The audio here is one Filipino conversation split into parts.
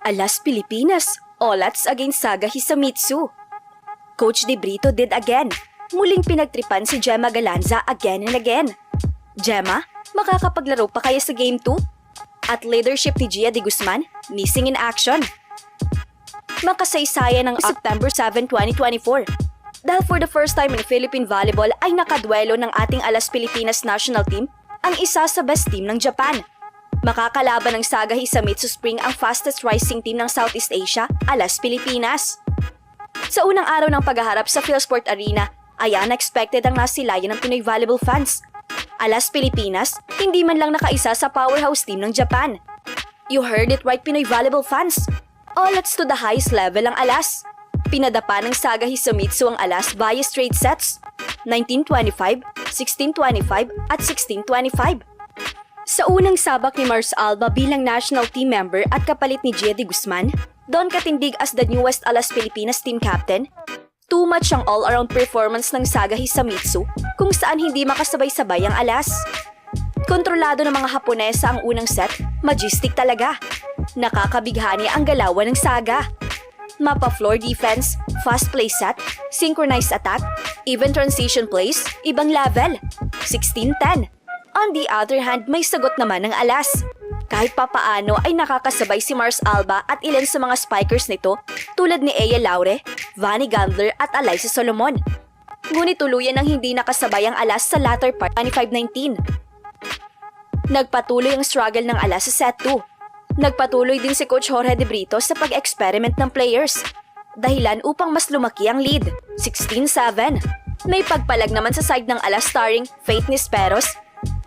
Alas Pilipinas, Olats against Saga Hisamitsu. Coach De Brito did again. Muling pinagtripan si Gemma Galanza again and again. Gemma, makakapaglaro pa kaya sa Game 2? At leadership ni Gia de Guzman, missing in action. Makasaysayan ng September 7, 2024. Dahil for the first time in Philippine volleyball ay nakadwelo ng ating Alas Pilipinas national team ang isa sa best team ng Japan. Makakalaban ng Saga Hisamitsu Spring ang fastest rising team ng Southeast Asia, Alas Pilipinas. Sa unang araw ng paghaharap sa PhilSport Arena, ay unexpected ang nasilayan ng Pinoy volleyball fans. Alas Pilipinas, hindi man lang nakaisa sa powerhouse team ng Japan. You heard it right, Pinoy volleyball fans. Olats to the highest level ang Alas. Pinadapa ng Saga Hisamitsu ang Alas via straight sets, 19-25, 16-25 at 16-25. Sa unang sabak ni Mars Alba bilang national team member at kapalit ni Gia de Guzman, doon katindig as the newest Alas Pilipinas team captain. Too much ang all-around performance ng Saga Hisamitsu kung saan hindi makasabay-sabay ang Alas. Kontrolado ng mga Haponesa ang unang set, majestic talaga. Nakakabighani ang galawan ng Saga. Mapa-floor defense, fast play set, synchronized attack, even transition plays, ibang level. 16-10. On the other hand, may sagot naman ng Alas. Kahit papaano ay nakakasabay si Mars Alba at ilan sa mga spikers nito tulad ni Ea Laure, Vani Gandler at Alyssa Solomon. Ngunit tuluyan ang hindi nakasabay ang Alas sa latter part 25-19. Nagpatuloy ang struggle ng Alas sa set 2. Nagpatuloy din si Coach Jorge De Brito sa pag-experiment ng players. Dahilan upang mas lumaki ang lead, 16-7. May pagpalag naman sa side ng Alas starring Faith Nisperos.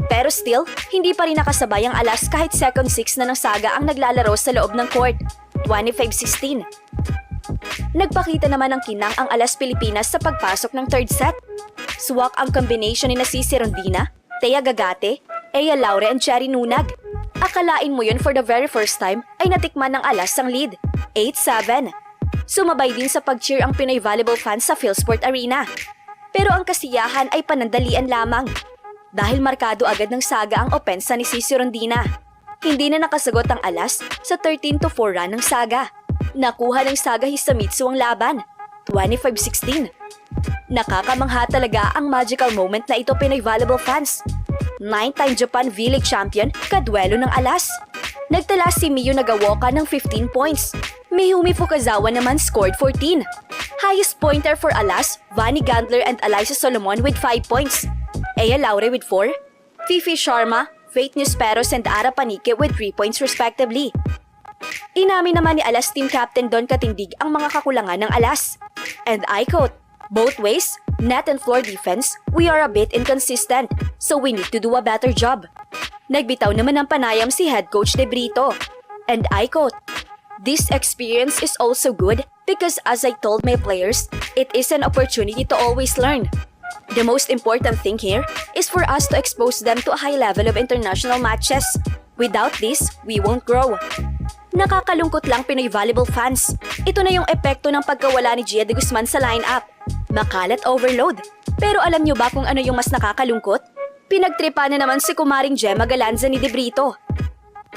Pero still, hindi pa rin nakasabay ang Alas kahit second six na ng Saga ang naglalaro sa loob ng court, 25-16. Nagpakita naman ng kinang ang Alas Pilipinas sa pagpasok ng third set. Swak ang combination ni Cici Rondina, Thea Gagate, Ea Laure and Cherry Nunag. Akalain mo yun for the very first time ay natikman ng Alas ang lead, 8-7. Sumabay din sa pag-cheer ang Pinoy volleyball fans sa PhilSport Arena. Pero ang kasiyahan ay panandalian lamang. Dahil markado agad ng Saga ang opensa ni Cici Rondina. Hindi na nakasagot ang Alas sa 13-4 run ng Saga. Nakuha ng Saga Hisamitsu ang laban, 25-16. Nakakamangha talaga ang magical moment na ito, Pinoy volleyball fans. 9-time Japan V-League champion, kadwelo ng Alas. Nagtala si Miyu Nagaoka ng 15 points. Mihumi Fukazawa naman scored 14. Highest pointer for Alas, Vani Gandler and Alyssa Solomon with 5 points. Ea Laure with 4, Fifi Sharma, Faith Nisperos and Ara Panique with 3 points respectively. Inamin naman ni Alas team captain Don Katindig ang mga kakulangan ng Alas. And I quote, "Both ways, net and floor defense, we are a bit inconsistent, so we need to do a better job." Nagbitaw naman ng panayam si head coach De Brito. And I quote, "This experience is also good because as I told my players, it is an opportunity to always learn. The most important thing here is for us to expose them to a high level of international matches. Without this, we won't grow." Nakakalungkot lang, Pinoy volleyball fans. Ito na yung epekto ng pagkawala ni Gia de Guzman sa lineup. Makalat overload. Pero alam nyo ba kung ano yung mas nakakalungkot? Pinagtripa na naman si kumaring Gemma Galanza ni De Brito.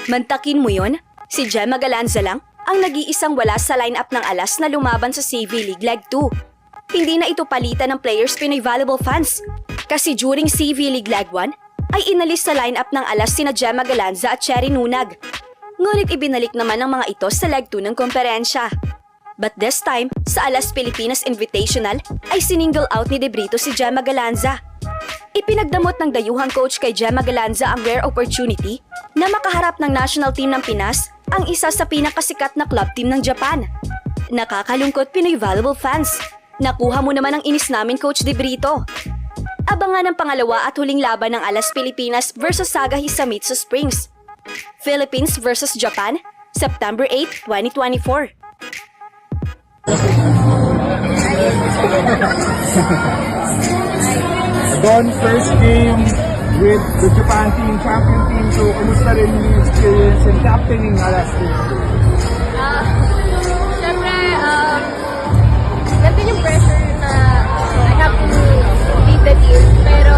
Mantakin mo yun? Si Gemma Galanza lang ang nag-iisang wala sa lineup ng Alas na lumaban sa CV League Leg 2. Hindi na ito palitan ng players, Pinoy volleyball fans. Kasi during CV League Leg 1, ay inalis sa lineup ng Alas sina Gemma Galanza at Cherry Nunag. Ngunit ibinalik naman ng mga ito sa Leg 2 ng komperensya. But this time, sa Alas Pilipinas Invitational, ay sininggle out ni De Brito si Gemma Galanza. Ipinagdamot ng dayuhang coach kay Gemma Galanza ang rare opportunity na makaharap ng national team ng Pinas, ang isa sa pinakasikat na club team ng Japan. Nakakalungkot, Pinoy volleyball fans. Nakuha mo naman ang inis namin, Coach De Brito. Abangan ang pangalawa at huling laban ng Alas Pilipinas versus Saga Hisamitsu Springs. Philippines versus Japan, September 8, 2024. Don, first game with the Japan team, champion team. So, kamusta rin yung experience in captaining Alas team? Siyempre, nandun yung pressure na I have to lead the team. Pero,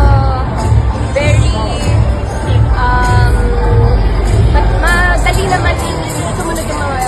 very, madali naman sumunod yung mga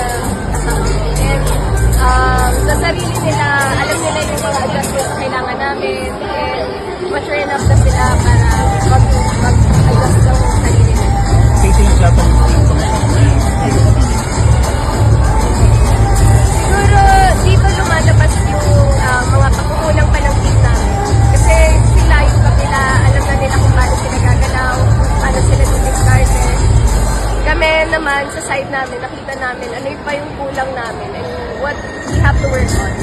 kasi nakita namin ano yung pa yung kulang namin and what we have to work on.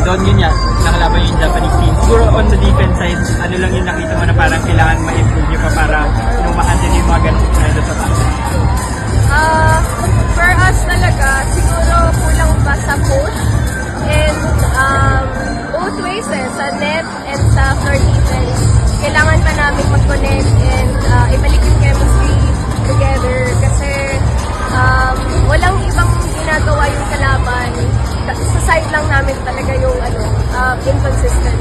Doon yun yan, nakalaban yung Japanese team. Siguro on the defense side, ano lang yung nakita mo na parang kailangan ma-improve nyo pa para mahandle yung mga ganong trend sa taas. For us talaga, siguro kulang pa sa push and both ways sa net and sa floor defense. Kailangan pa namin mag-connect and ibalik yung chemistry together kasi walang ibang ginagawa yung kalaban. Sa side lang namin talaga yung inconsistent.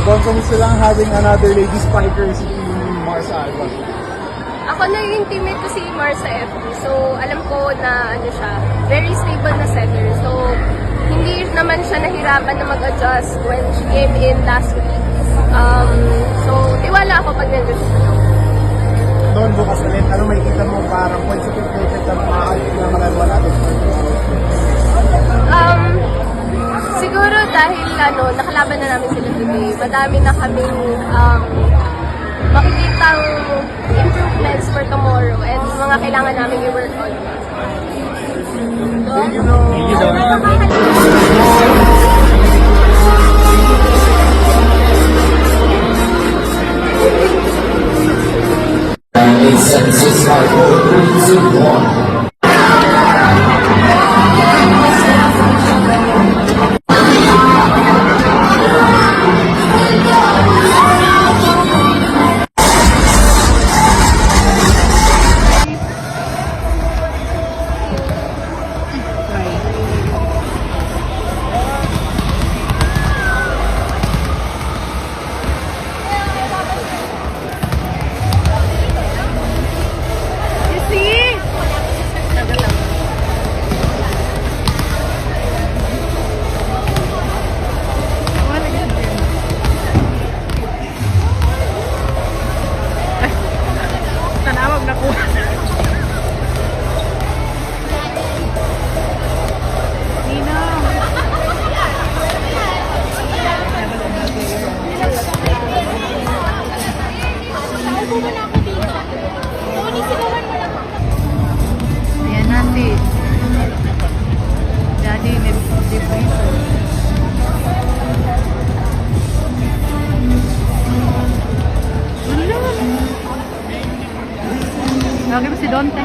Doon kumusta lang having another lady spiker si Marsa Alba? Ako na yung teammate ko si Mars sa FB. So, alam ko na siya, very stable na setter. So, hindi naman siya nahirapan na mag-adjust when she came in last week. So, tiwala ako pag nandun siya. Doon bukas ulit, ano makikita mo parang points of improvement na makakalik na magagawa natin? Siguro dahil nakalaban na namin sila today, madami na kaming makikitang improvements for tomorrow and mga kailangan namin i-work on. Thank you, Dong. Thank you, Dong. Senses are 4, 3, 2, 1. Ayan na si Daddy Debrito. Lagi mo si Dante.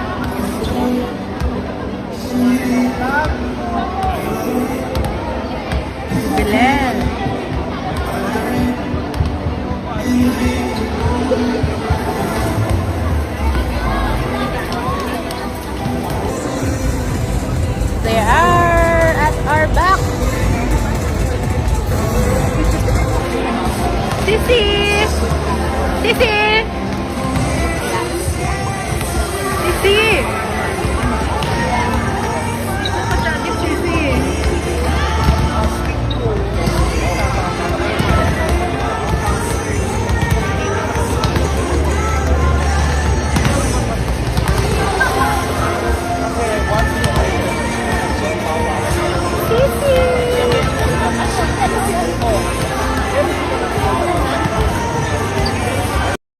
Bilal. They are at our back. Sisi! Sisi! Sisi!